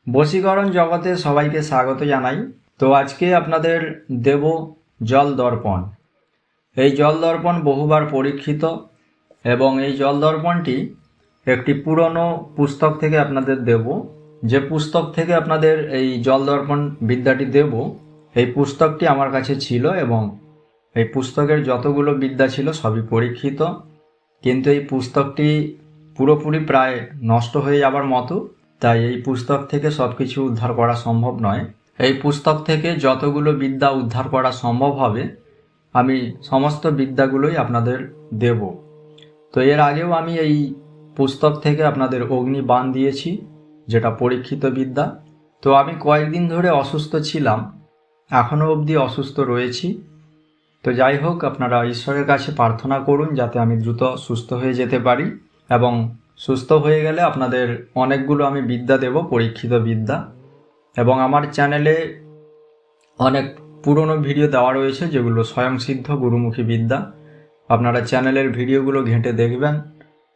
বশীকরণ জগতে সবাইকে স্বাগত জানাই। তো আজকে আপনাদের দেব জল দর্পণ। এই জল দর্পণ বহুবার পরীক্ষিত এবং এই জল দর্পণটি একটি পুরনো পুস্তক থেকে আপনাদের দেব। যে পুস্তক থেকে আপনাদের এই জল দর্পণ বিদ্যাটি দেব, এই পুস্তকটি আমার কাছে ছিল এবং এই পুস্তকের যতগুলো বিদ্যা ছিল সবই পরীক্ষিত, কিন্তু এই পুস্তকটি পুরোপুরি প্রায় নষ্ট হয়ে যাবার মতো। তাই এই পুস্তক থেকে সব কিছু উদ্ধার করা সম্ভব নয়। এই পুস্তক থেকে যতগুলো বিদ্যা উদ্ধার করা সম্ভব হবে আমি সমস্ত বিদ্যাগুলোই আপনাদের দেব। তো এর আগেও আমি এই পুস্তক থেকে আপনাদের অগ্নিবাণ দিয়েছি, যেটা পরীক্ষিত বিদ্যা। তো আমি কয়েকদিন ধরে অসুস্থ ছিলাম, এখনও অবধি অসুস্থ রয়েছি। তো যাই হোক, আপনারা ঈশ্বরের কাছে প্রার্থনা করুন যাতে আমি দ্রুত সুস্থ হয়ে যেতে পারি, এবং সুস্থ হয়ে গেলে আপনাদের অনেকগুলো আমি বিদ্যা দেব, পরীক্ষিত বিদ্যা। এবং আমার চ্যানেলে অনেক পুরনো ভিডিও দেওয়া রয়েছে যেগুলো স্বয়ংসিদ্ধ গুরুমুখী বিদ্যা। আপনারা চ্যানেলের ভিডিওগুলো ঘেঁটে দেখবেন।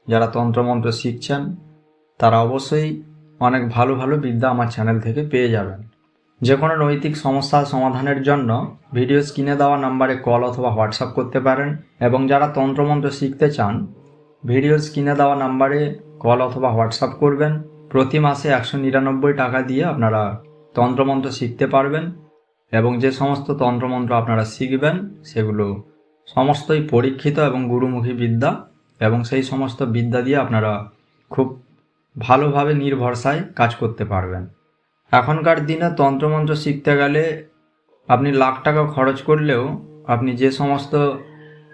যারা তন্ত্রমন্ত্র শিখছেন তারা অবশ্যই অনেক ভালো ভালো বিদ্যা আমার চ্যানেল থেকে পেয়ে যাবেন। যে কোনো নৈতিক সমস্যার সমাধানের জন্য ভিডিও স্ক্রিনে দেওয়া নাম্বারে কল অথবা হোয়াটসঅ্যাপ করতে পারেন। এবং যারা তন্ত্রমন্ত্র শিখতে চান, ভিডিও স্ক্রিনে দেওয়া নাম্বারে কল অথবা হোয়াটসঅ্যাপ করবেন। প্রতি মাসে 199 টাকা দিয়ে আপনারা তন্ত্রমন্ত্র শিখতে পারবেন, এবং যে সমস্ত তন্ত্রমন্ত্র আপনারা শিখবেন সেগুলো সমস্তই পরীক্ষিত এবং গুরুমুখী বিদ্যা, এবং সেই সমস্ত বিদ্যা দিয়ে আপনারা খুব ভালোভাবে নির্ভরসায় কাজ করতে পারবেন। এখনকার দিনে তন্ত্রমন্ত্র শিখতে গেলে আপনি লাখ টাকা খরচ করলেও আপনি যে সমস্ত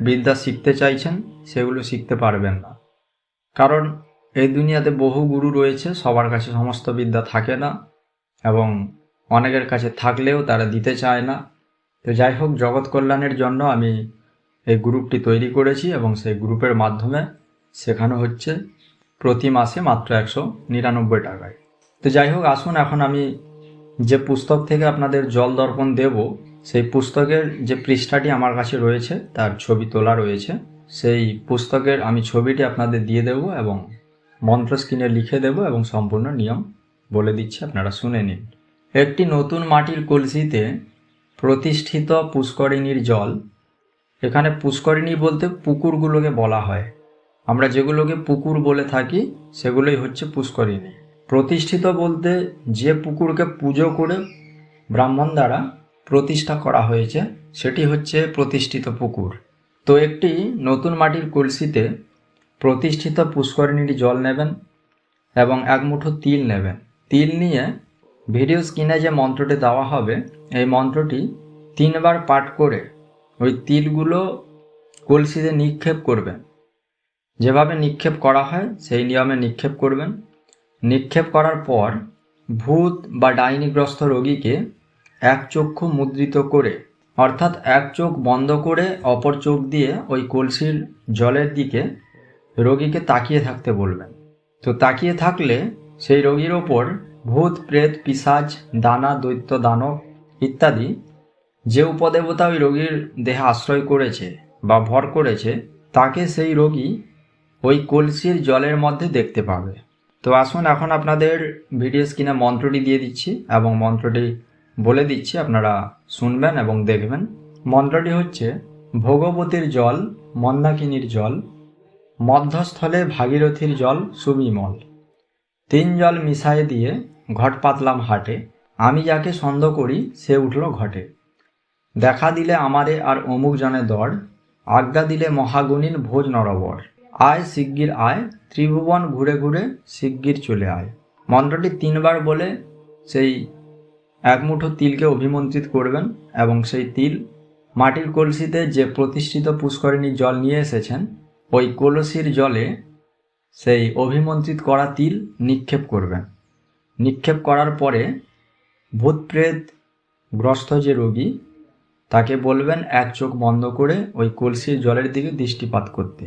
বিদ্যা শিখতে চাইছেন সেগুলো শিখতে পারবেন না। কারণ এই দুনিয়াতে বহু গুরু রয়েছে, সবার কাছে সমস্ত বিদ্যা থাকে না, এবং অনেকের কাছে থাকলেও তারা দিতে চায় না। তো যাই হোক, জগৎ কল্যাণের জন্য আমি এই গ্রুপটি তৈরি করেছি, এবং সেই গ্রুপের মাধ্যমে শেখানো হচ্ছে প্রতি মাসে মাত্র 199 টাকায়। তো যাই হোক, আসুন এখন আমি যে পুস্তক থেকে আপনাদের জল দর্পণ দেব, সেই পুস্তকের যে পৃষ্ঠাটি আমার কাছে রয়েছে তার ছবি তোলা রয়েছে। সেই পুস্তকের আমি ছবিটি আপনাদের দিয়ে দেব এবং মন্ত্র স্ক্রিনে লিখে দেব, এবং সম্পূর্ণ নিয়ম বলে দিচ্ছি, আপনারা শুনে নিন। একটি নতুন মাটির কলসিতে প্রতিষ্ঠিত পুষ্করিণীর জল। এখানে পুষ্করিণী বলতে পুকুরগুলোকে বলা হয়। আমরা যেগুলোকে পুকুর বলে থাকি সেগুলোই হচ্ছে পুষ্করিণী। প্রতিষ্ঠিত বলতে যে পুকুরকে পুজো করে ব্রাহ্মণ দ্বারা প্রতিষ্ঠা করা হয়েছে সেটি হচ্ছে প্রতিষ্ঠিত পুকুর। তো একটি নতুন মাটির কলসিতে প্রতিষ্ঠিত পুষ্করিণীর জল নেবেন এবং এক মুঠো তিল নেবেন। তিল নিয়ে ভিডিও স্ক্রিনে যে মন্ত্রটি দেওয়া হবে এই মন্ত্রটি 3 বার পাঠ করে ওই তিলগুলো কলসিতে নিক্ষেপ করবেন। যেভাবে নিক্ষেপ করা হয় সেই নিয়মে নিক্ষেপ করবেন। নিক্ষেপ করার পর ভূত বা ডাইনিগ্রস্ত রোগীকে এক চক্ষু মুদ্রিত করে, অর্থাৎ এক চোখ বন্ধ করে অপর চোখ দিয়ে ওই কলসির জলের দিকে রোগীকে তাকিয়ে থাকতে বলবেন। তো তাকিয়ে থাকলে সেই রোগীর ওপর ভূত, প্রেত, পিশাচ, দানা, দৈত্য, দানব ইত্যাদি যে উপদেবতা ওই রোগীর দেহে আশ্রয় করেছে বা ভর করেছে, তাকে সেই রোগী ওই কলসির জলের মধ্যে দেখতে পাবে। তো আসুন এখন আপনাদের ভিডিও স্ক্রিনে মন্ত্রটি দিয়ে দিচ্ছি এবং মন্ত্রটি বলে দিচ্ছি, আপনারা শুনবেন এবং দেখবেন। মন্ত্রটি হচ্ছে: ভগবতীর জল, মন্দাকিনীর জল, মধ্যস্থলে ভাগীরথীর জল সুবিমল। 3 জল মিশায়ে দিয়ে ঘট পাতলাম হাটে, আমি যাকে সন্দেহ করি সে উঠল ঘটে। দেখা দিলে আমারে আর অমুক জনে দর, আজ্ঞা দিলে মহাগুণিন ভোজ নরবর। আয় শিগগির আয়, ত্রিভুবন ঘুরে ঘুরে শিগগির চলে আয়। মন্ত্রটি 3 বার বলে সেই এক মুঠো তিলকে অভিমন্ত্রিত করবেন, এবং সেই তিল মাটির কলসিতে যে প্রতিষ্ঠিত পুষ্করিণীর জল নিয়ে এসেছেন ওই কলসির জলে সেই অভিমন্ত্রিত করা তিল নিক্ষেপ করবেন। নিক্ষেপ করার পরে ভূত প্রেত গ্রস্ত যে রোগী তাকে বলবেন এক চোখ বন্ধ করে ওই কলসির জলের দিকে দৃষ্টিপাত করতে।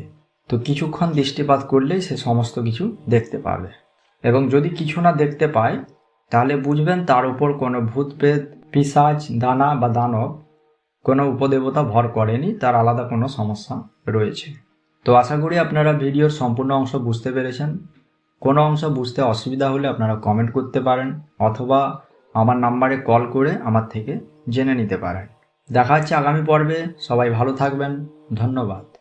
তো কিছুক্ষণ দৃষ্টিপাত করলেই সে সমস্ত কিছু দেখতে পাবে, এবং যদি কিছু না দেখতে পায় তাহলে বুঝবেন তার উপর কোনো ভূত প্রেত, পিশাচ, দানা বা দানব কোনো উপদেবতা ভর করেনি, তার আলাদা কোনো সমস্যা রয়েছে। তো আশা করি আপনারা ভিডিওর সম্পূর্ণ অংশ বুঝতে পেরেছেন। কোনো অংশ বুঝতে অসুবিধা হলে আপনারা কমেন্ট করতে পারেন অথবা আমার নাম্বারে কল করে আমার থেকে জেনে নিতে পারেন। দেখা হচ্ছে আগামী পর্বে। সবাই ভালো থাকবেন। ধন্যবাদ।